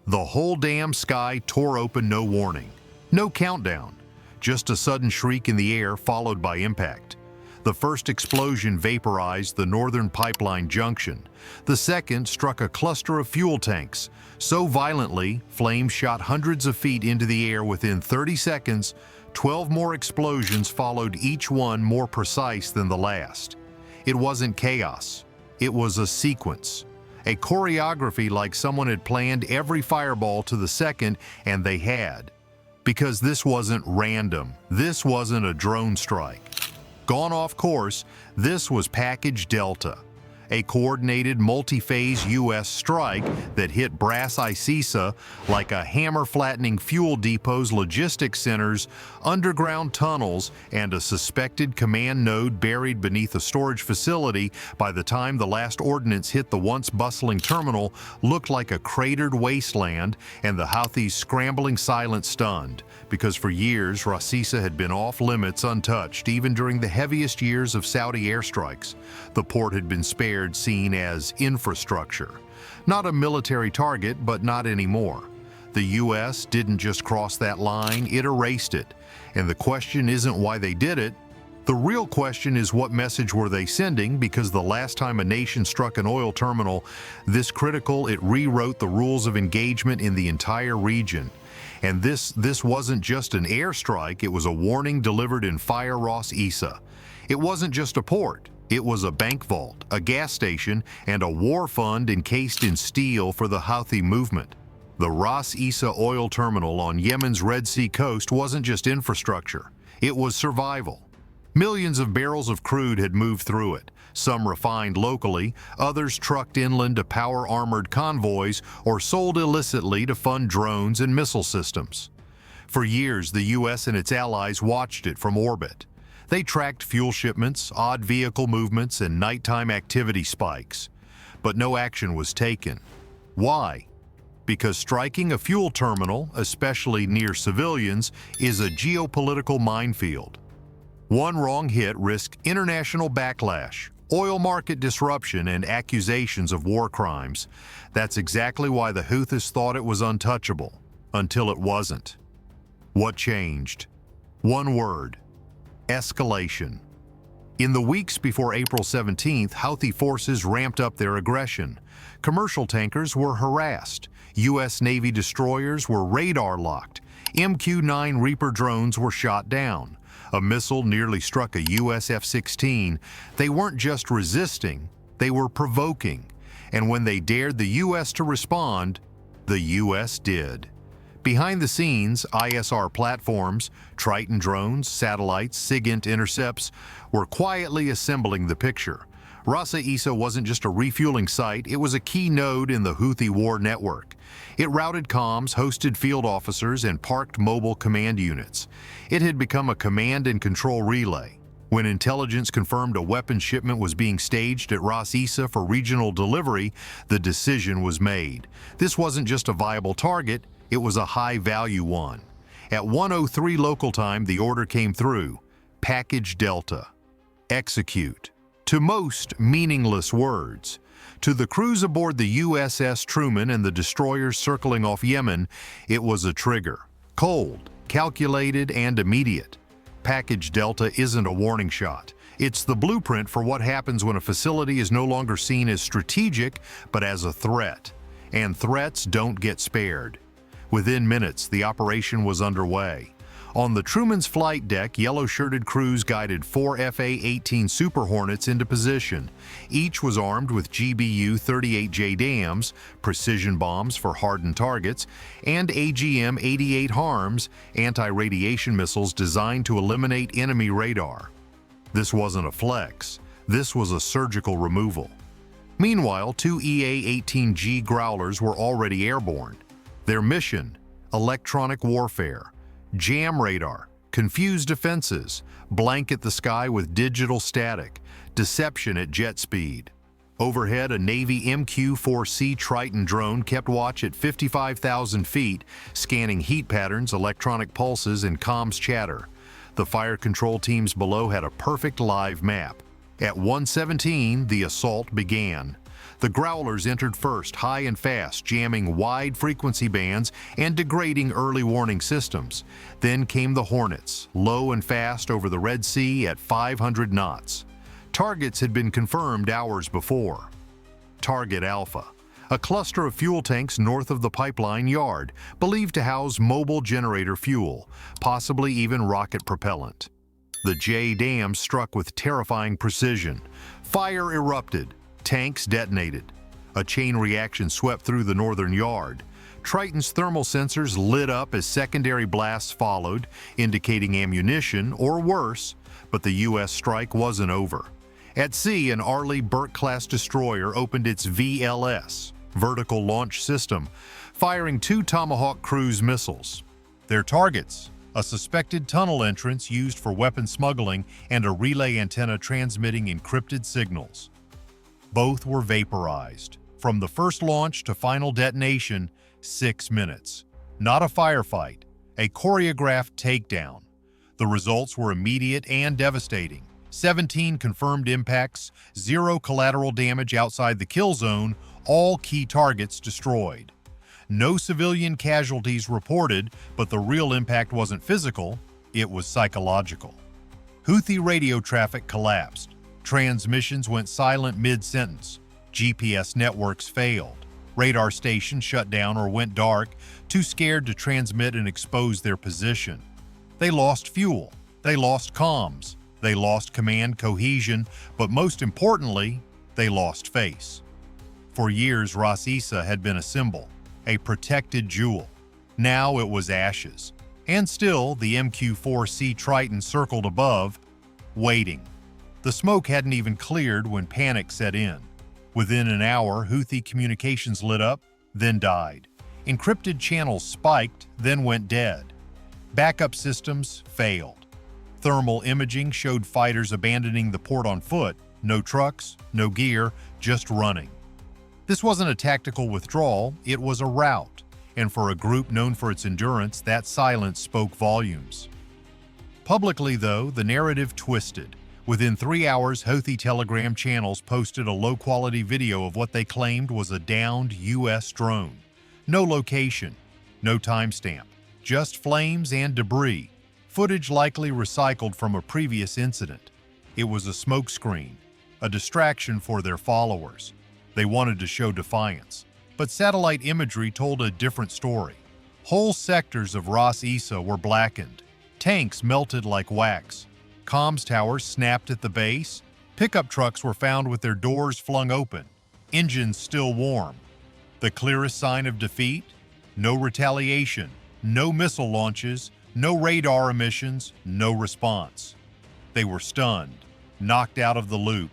The whole damn sky tore open, no warning. No countdown. Just a sudden shriek in the air followed by impact. The first explosion vaporized the northern pipeline junction. The second struck a cluster of fuel tanks. So violently, flames shot hundreds of feet into the air within 30 seconds. 12 more explosions followed, each one more precise than the last. It wasn't chaos. It was a sequence. A choreography like someone had planned every fireball to the second, and they had. Because this wasn't random. This wasn't a drone strike. Gone off course, this was Package Delta, a coordinated multi-phase U.S. strike that hit Ras Isa like a hammer, flattening fuel depots, logistics centers, underground tunnels, and a suspected command node buried beneath a storage facility. By the time the last ordnance hit the once bustling terminal, looked like a cratered wasteland, and the Houthis scrambling silent, stunned, because for years Ras Isa had been off limits, untouched, even during the heaviest years of Saudi airstrikes. The port had been spared, seen as infrastructure. Not a military target, but not anymore. The U.S. didn't just cross that line, it erased it. And the question isn't why they did it. The real question is, what message were they sending? Because the last time a nation struck an oil terminal this critical, it rewrote the rules of engagement in the entire region. And this wasn't just an airstrike, it was a warning delivered in fire Ras Isa. It wasn't just a port. It was a bank vault, a gas station, and a war fund encased in steel for the Houthi movement. The Ras Isa oil terminal on Yemen's Red Sea coast wasn't just infrastructure, it was survival. Millions of barrels of crude had moved through it, some refined locally, others trucked inland to power armored convoys or sold illicitly to fund drones and missile systems. For years, the U.S. and its allies watched it from orbit. They tracked fuel shipments, odd vehicle movements, and nighttime activity spikes. But no action was taken. Why? Because striking a fuel terminal, especially near civilians, is a geopolitical minefield. One wrong hit risked international backlash, oil market disruption, and accusations of war crimes. That's exactly why the Houthis thought it was untouchable, until it wasn't. What changed? One word. Escalation. In the weeks before April 17th, Houthi forces ramped up their aggression. Commercial tankers were harassed. U.S. Navy destroyers were radar-locked. MQ-9 Reaper drones were shot down. A missile nearly struck a U.S. F-16. They weren't just resisting, they were provoking. And when they dared the U.S. to respond, the U.S. did. Behind the scenes, ISR platforms, Triton drones, satellites, SIGINT intercepts were quietly assembling the picture. Ras Isa wasn't just a refueling site, it was a key node in the Houthi war network. It routed comms, hosted field officers, and parked mobile command units. It had become a command and control relay. When intelligence confirmed a weapons shipment was being staged at Ras Isa for regional delivery, the decision was made. This wasn't just a viable target, it was a high-value one. At 1:03 local time, the order came through. Package Delta. Execute. To most, meaningless words. To the crews aboard the USS Truman and the destroyers circling off Yemen, it was a trigger. Cold, calculated, and immediate. Package Delta isn't a warning shot. It's the blueprint for what happens when a facility is no longer seen as strategic, but as a threat. And threats don't get spared. Within minutes, the operation was underway. On the Truman's flight deck, yellow-shirted crews guided 4 FA-18 Super Hornets into position. Each was armed with GBU-38J dams, precision bombs for hardened targets, and AGM-88 HARMs, anti-radiation missiles designed to eliminate enemy radar. This wasn't a flex. This was a surgical removal. Meanwhile, 2 EA-18G Growlers were already airborne. Their mission: electronic warfare, jam radar, confuse defenses, blanket the sky with digital static, deception at jet speed. Overhead, a Navy MQ-4C Triton drone kept watch at 55,000 feet, scanning heat patterns, electronic pulses, and comms chatter. The fire control teams below had a perfect live map. At 1:17, the assault began. The Growlers entered first, high and fast, jamming wide frequency bands and degrading early warning systems. Then came the Hornets, low and fast over the Red Sea at 500 knots. Targets had been confirmed hours before. Target Alpha, a cluster of fuel tanks north of the pipeline yard, believed to house mobile generator fuel, possibly even rocket propellant. The J dam struck with terrifying precision. Fire erupted. Tanks detonated. A chain reaction swept through the northern yard. Triton's thermal sensors lit up as secondary blasts followed, indicating ammunition or worse, but the U.S. strike wasn't over. At sea, an Arleigh Burke-class destroyer opened its VLS, vertical launch system, firing 2 Tomahawk cruise missiles. Their targets: a suspected tunnel entrance used for weapon smuggling and a relay antenna transmitting encrypted signals. Both were vaporized. From the first launch to final detonation, 6 minutes. Not a firefight, a choreographed takedown. The results were immediate and devastating. 17 confirmed impacts, 0 collateral damage outside the kill zone, all key targets destroyed. No civilian casualties reported, but the real impact wasn't physical, it was psychological. Houthi radio traffic collapsed. Transmissions went silent mid-sentence. GPS networks failed. Radar stations shut down or went dark, too scared to transmit and expose their position. They lost fuel. They lost comms. They lost command cohesion, but most importantly, they lost face. For years, Ras Isa had been a symbol, a protected jewel. Now it was ashes. And still, the MQ-4C Triton circled above, waiting. The smoke hadn't even cleared when panic set in. Within an hour, Houthi communications lit up, then died. Encrypted channels spiked, then went dead. Backup systems failed. Thermal imaging showed fighters abandoning the port on foot. No trucks, no gear, just running. This wasn't a tactical withdrawal, it was a rout. And for a group known for its endurance, that silence spoke volumes. Publicly, though, the narrative twisted. Within 3 hours, Houthi Telegram channels posted a low-quality video of what they claimed was a downed U.S. drone. No location, no timestamp, just flames and debris, footage likely recycled from a previous incident. It was a smokescreen, a distraction for their followers. They wanted to show defiance, but satellite imagery told a different story. Whole sectors of Ras Isa were blackened. Tanks melted like wax. Comms towers snapped at the base. Pickup trucks were found with their doors flung open, engines still warm. The clearest sign of defeat? No retaliation, no missile launches, no radar emissions, no response. They were stunned, knocked out of the loop.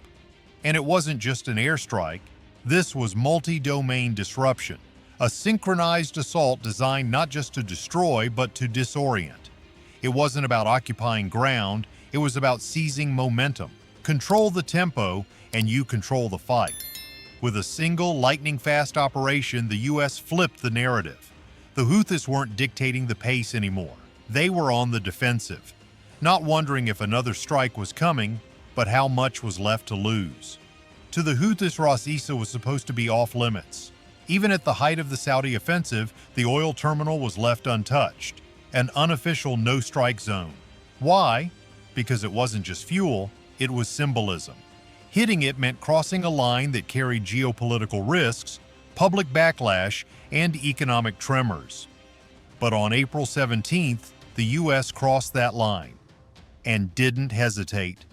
And it wasn't just an airstrike. This was multi-domain disruption, a synchronized assault designed not just to destroy, but to disorient. It wasn't about occupying ground, it was about seizing momentum. Control the tempo, and you control the fight. With a single lightning-fast operation, the U.S. flipped the narrative. The Houthis weren't dictating the pace anymore. They were on the defensive, not wondering if another strike was coming, but how much was left to lose. To the Houthis, Ras Isa was supposed to be off-limits. Even at the height of the Saudi offensive, the oil terminal was left untouched, an unofficial no-strike zone. Why? Because it wasn't just fuel, it was symbolism. Hitting it meant crossing a line that carried geopolitical risks, public backlash, and economic tremors. But on April 17th, the U.S. crossed that line and didn't hesitate.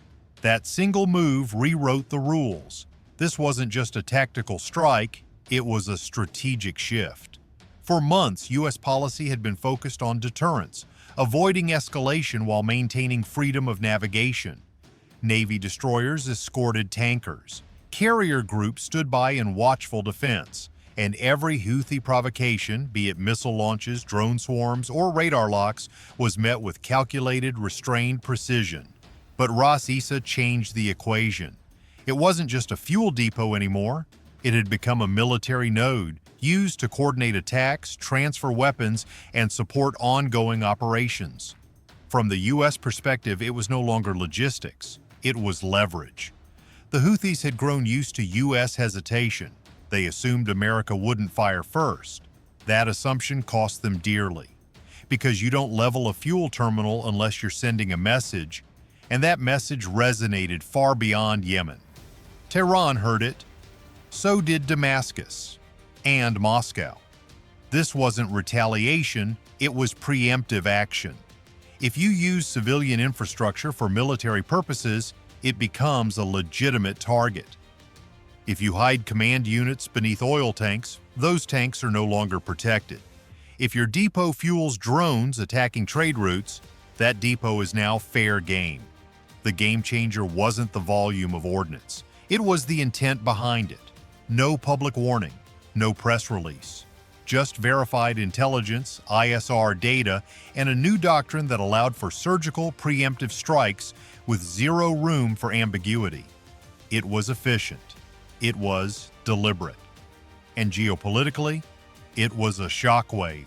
That single move rewrote the rules. This wasn't just a tactical strike, it was a strategic shift. For months, U.S. policy had been focused on deterrence, avoiding escalation while maintaining freedom of navigation. Navy destroyers escorted tankers. Carrier groups stood by in watchful defense, and every Houthi provocation, be it missile launches, drone swarms, or radar locks, was met with calculated, restrained precision. But Ras Isa changed the equation. It wasn't just a fuel depot anymore. It had become a military node, used to coordinate attacks, transfer weapons, and support ongoing operations. From the U.S. perspective, it was no longer logistics. It was leverage. The Houthis had grown used to U.S. hesitation. They assumed America wouldn't fire first. That assumption cost them dearly, because you don't level a fuel terminal unless you're sending a message, and that message resonated far beyond Yemen. Tehran heard it. So did Damascus and Moscow. This wasn't retaliation, it was preemptive action. If you use civilian infrastructure for military purposes, it becomes a legitimate target. If you hide command units beneath oil tanks, those tanks are no longer protected. If your depot fuels drones attacking trade routes, that depot is now fair game. The game changer wasn't the volume of ordnance. It was the intent behind it. No public warning, no press release. Just verified intelligence, ISR data, and a new doctrine that allowed for surgical preemptive strikes with zero room for ambiguity. It was efficient. It was deliberate. And geopolitically, it was a shockwave.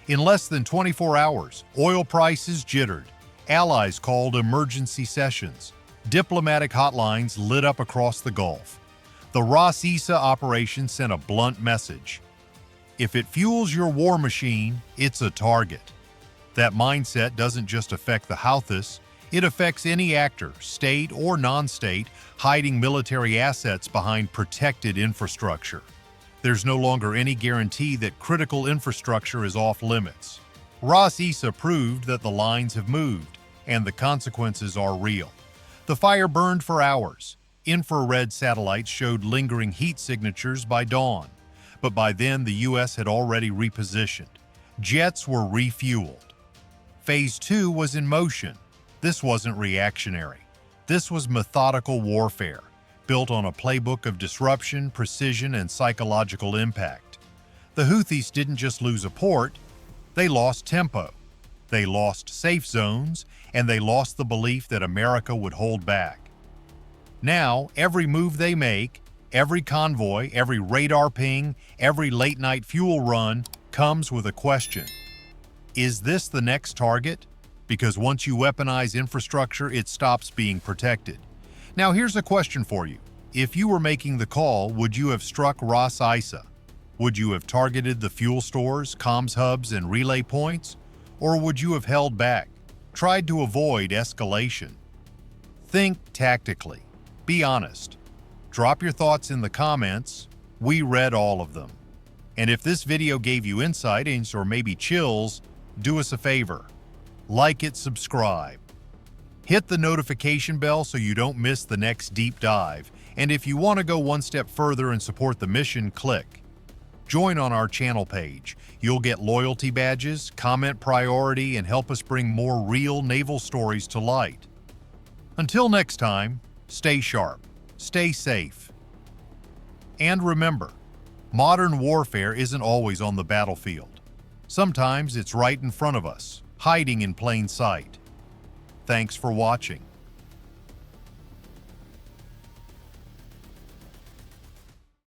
In less than 24 hours, oil prices jittered. Allies called emergency sessions. Diplomatic hotlines lit up across the Gulf. The Ras Isa operation sent a blunt message. If it fuels your war machine, it's a target. That mindset doesn't just affect the houthis, it affects any actor, state or non-state, hiding military assets behind protected infrastructure. There's no longer any guarantee that critical infrastructure is off limits. Ras Isa proved that the lines have moved, and the consequences are real. The fire burned for hours. Infrared satellites showed lingering heat signatures by dawn. But by then, the U.S. had already repositioned. Jets were refueled. Phase 2 was in motion. This wasn't reactionary. This was methodical warfare, built on a playbook of disruption, precision, and psychological impact. The Houthis didn't just lose a port, they lost tempo. They lost safe zones, and they lost the belief that America would hold back. Now, every move they make, every convoy, every radar ping, every late-night fuel run comes with a question. Is this the next target? Because once you weaponize infrastructure, it stops being protected. Now here's a question for you. If you were making the call, would you have struck Ras Isa? Would you have targeted the fuel stores, comms hubs, and relay points? Or would you have held back, tried to avoid escalation? Think tactically. Be honest. Drop your thoughts in the comments. We read all of them. And if this video gave you insights or maybe chills, do us a favor. Like it, subscribe. Hit the notification bell so you don't miss the next deep dive. And if you want to go one step further and support the mission, click join on our channel page. You'll get loyalty badges, comment priority, and help us bring more real naval stories to light. Until next time, stay sharp, stay safe. And remember, modern warfare isn't always on the battlefield. Sometimes it's right in front of us, hiding in plain sight. Thanks for watching.